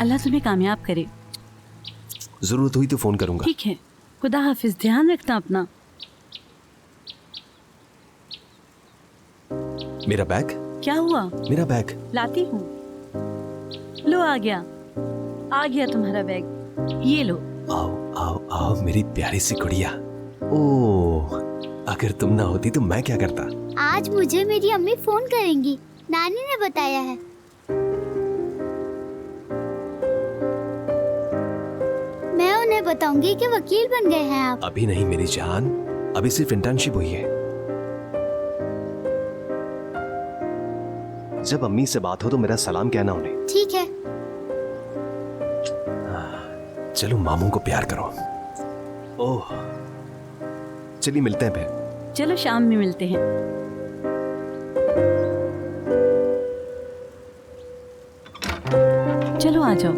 अल्लाह तुम्हें कामयाब करे। जरूरत हुई तो फोन करूंगा। ठीक है, खुदा हाफिज, ध्यान रखना अपना। मेरा बैग? क्या हुआ? मेरा बैग लाती हूँ। लो, आ गया तुम्हारा बैग, ये लो। आओ आओ आओ मेरी प्यारी सी गुड़िया। ओह, अगर तुम ना होती तो मैं क्या करता। आज मुझे मेरी अम्मी फोन करेंगी, नानी ने बताया है। मैं उन्हें बताऊंगी कि वकील बन गए हैं आप। अभी नहीं मेरी जान, अभी सिर्फ इंटर्नशिप हुई है। जब अम्मी से बात हो तो मेरा सलाम कहना उन्हें। ठीक है। चलो मामू को प्यार करो। ओह, चलिए मिलते हैं फिर। चलो शाम में मिलते हैं। चलो आ जाओ।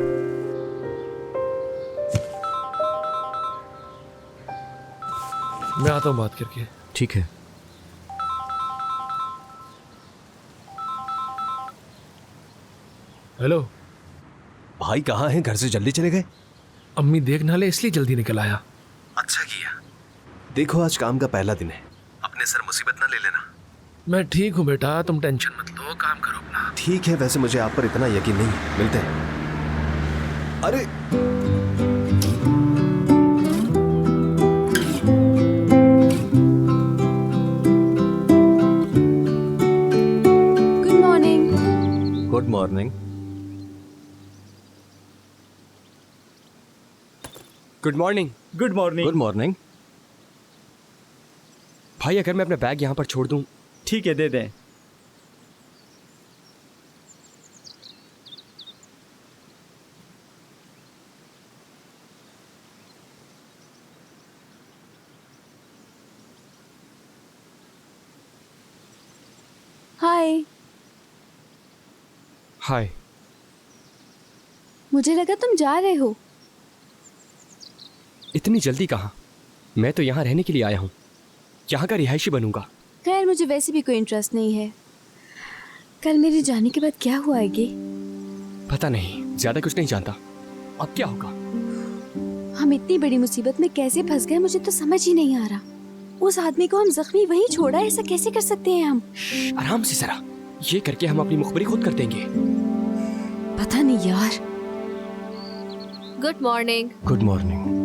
मैं आता हूँ बात करके। ठीक है। हेलो भाई कहाँ हैं? घर से जल्दी चले गए? अम्मी देख ना ले इसलिए जल्दी निकल आया। अच्छा किया। देखो आज काम का पहला दिन है, अपने सर मुसीबत ना ले लेना। मैं ठीक हूँ बेटा, तुम टेंशन मत लो, काम करो अपना। ठीक है, वैसे मुझे आप पर इतना यकीन नहीं। मिलते हैं। अरे good morning. Good morning. Good morning. Good morning. Good morning. भाई अगर मैं अपना बैग यहाँ पर छोड़ दूँ? ठीक है, दे दें। हाय। हाय। मुझे लगा तुम जा रहे हो। इतनी जल्दी कहाँ? मैं तो यहाँ रहने के लिए आया हूँ, यहाँ का रिहायशी बनूंगा। खैर मुझे वैसे भी कोई इंटरेस्ट नहीं है। कल मेरे जाने के बाद क्या हुआ आगे? पता नहीं, ज्यादा कुछ नहीं जानता। अब क्या होगा? हम इतनी बड़ी मुसीबत में कैसे फंस गए, मुझे तो समझ ही नहीं आ रहा। उस आदमी को हम जख्मी वहीं छोड़ा, ऐसा कैसे कर सकते हैं हम? आराम से जरा, ये करके हम अपनी मुखबरी खुद कर देंगे। पता नहीं यार। Good morning. Good morning.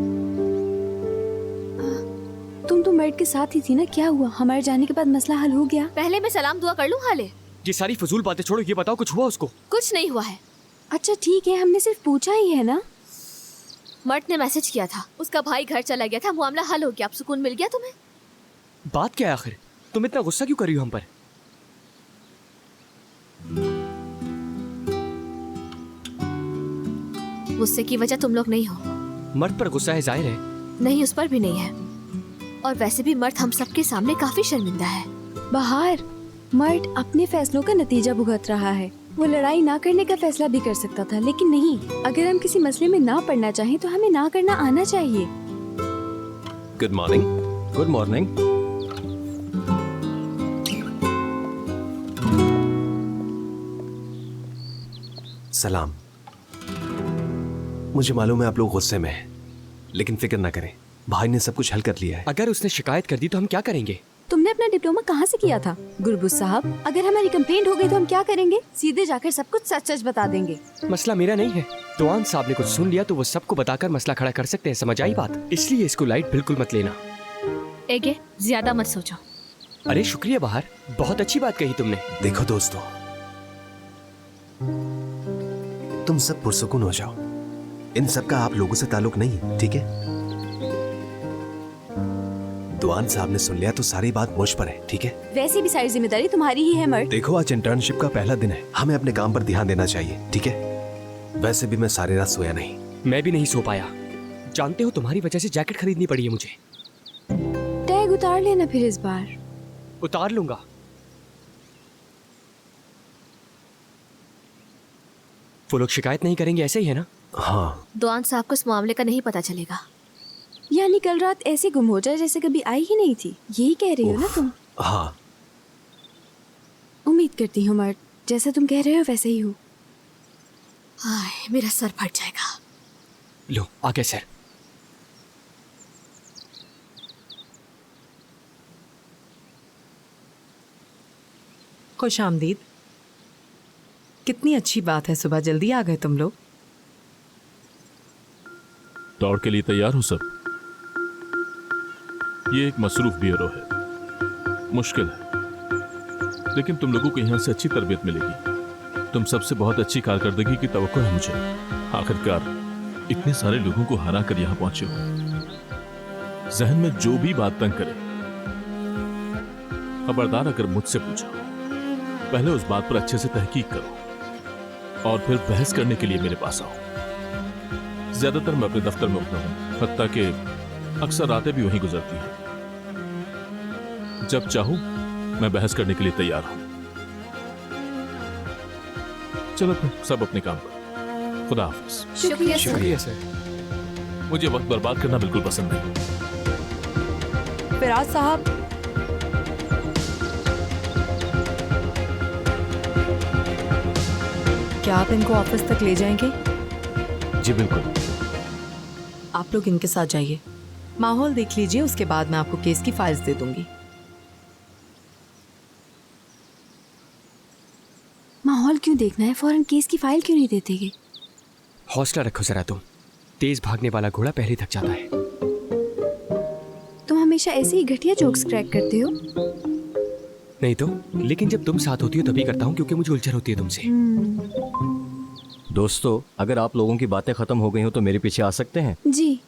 तुम तो मर्द के साथ ही थी ना, क्या हुआ? हमारे जाने के बाद मसला हल हो गया? पहले मैं सलाम दुआ कर लूं हाले। ये सारी फजूल बातें छोड़ो, ये बताओ कुछ हुआ उसको? कुछ नहीं हुआ है। अच्छा ठीक है, हमने सिर्फ पूछा ही है ना। मर्द ने मैसेज किया था, उसका भाई घर चला गया था, मामला हल हो गया। अब सुकून मिल गया तुम्हें? बात क्या है आखिर? तुम इतना गुस्सा क्यों कर रही हो हम पर? गुस्से की वजह तुम लोग नहीं हो। मर्द पर गुस्सा है, जाहिर है। नहीं, उस पर भी नहीं है। और वैसे भी मर्द हम सबके सामने काफी शर्मिंदा है। बाहर मर्द अपने फैसलों का नतीजा भुगत रहा है। वो लड़ाई ना करने का फैसला भी कर सकता था, लेकिन नहीं। अगर हम किसी मसले में ना पड़ना चाहें तो हमें ना करना आना चाहिए। Good morning. Good morning. सलाम। मुझे मालूम है आप लोग गुस्से में हैं, लेकिन फिक्र ना करें, भाई ने सब कुछ हल कर लिया है। अगर उसने शिकायत कर दी तो हम क्या करेंगे? तुमने अपना डिप्लोमा कहाँ से किया था? गुरबुज साहब, अगर हमारी कंप्लेंट हो गई तो हम क्या करेंगे? सीधे जाकर सब कुछ सच सच बता देंगे। मसला मेरा नहीं है। दौआन साहब ने कुछ सुन लिया तो वो सबको बताकर मसला खड़ा कर सकते हैं, समझ आई बात? इसलिए इसको लाइट बिल्कुल मत लेना। एगे, ज्यादा मत सोचो। अरे शुक्रिया बाहर, बहुत अच्छी बात कही तुमने। देखो दोस्तों, तुम सब पुरसुकून हो जाओ। इन सब का आप लोगों से ताल्लुक नहीं है, ठीक है? दुआन साहब ने सुन लिया तो सारी बात मुझ पर है, ठीक है? वैसे भी सारी जिम्मेदारी तुम्हारी ही है मर्द। देखो आज इंटर्नशिप का पहला दिन है, हमें अपने काम पर ध्यान देना चाहिए, ठीक है? वैसे भी मैं सारी रात सोया नहीं। मैं भी नहीं सो पाया। जानते हो, तुम्हारी वजह से जैकेट खरीदनी पड़ी है मुझे। टैग उतार लेना फिर इस बार। उतार लूंगा। वो लोग शिकायत नहीं करेंगे, ऐसे ही है ना? हाँ। दुआन साहब को इस मामले का नहीं पता चलेगा। यानी कल रात ऐसे गुम हो जाए जैसे कभी आई ही नहीं थी, यही कह रही हो ना तुम? हाँ। उम्मीद करती हूँ मर्द, जैसा तुम कह रहे हो वैसे ही हो। हाय मेरा सर फट जाएगा। लो आ गए सर। खुश आमदीद। कितनी अच्छी बात है, सुबह जल्दी आ गए तुम लोग। दौड़ के लिए तैयार हो सब? ये एक मसरूफ ब्यूरो है, मुश्किल है, लेकिन तुम लोगों को यहां से अच्छी तरबियत मिलेगी। तुम सबसे बहुत अच्छी कारकर्दगी की तवक्को है मुझे। आखिरकार इतने सारे लोगों को हरा कर यहां पहुंचे हो। जहन में जो भी बात तंग करे, खबरदार अगर मुझसे पूछो, पहले उस बात पर अच्छे से तहकीक करो और फिर बहस करने के लिए मेरे पास आओ। ज्यादातर मैं अपने दफ्तर में होता हूं, हत्ता कि अक्सर रातें भी वहीं गुजरती हैं। जब चाहूं मैं बहस करने के लिए तैयार हूं। चलो फिर सब अपने काम पर। खुदा हाफिज। शुक्रिया सर। शुक्रिया सर। मुझे वक्त बर्बाद करना बिल्कुल पसंद नहीं। फिराज साहब, क्या आप इनको ऑफिस तक ले जाएंगे? जी बिल्कुल। आप लोग इनके साथ जाइए, माहौल देख लीजिए, उसके बाद मैं आपको केस की फाइल्स दे दूंगी। माहौल क्यों देखना है, फौरन केस की फाइल क्यों नहीं देते गे? हौसला रखो जरा तुम। तेज भागने वाला घोड़ा पहले थक जाता है। तुम हमेशा ऐसे ही घटिया जोक्स क्रैक करते हो। नहीं तो, लेकिन जब तुम साथ होती हो तभी करता हूँ क्योंकि मुझे उलझन होती है तुमसे। दोस्तों, अगर आप लोगों की बातें खत्म हो गई हो तो मेरे पीछे आ सकते हैं। जी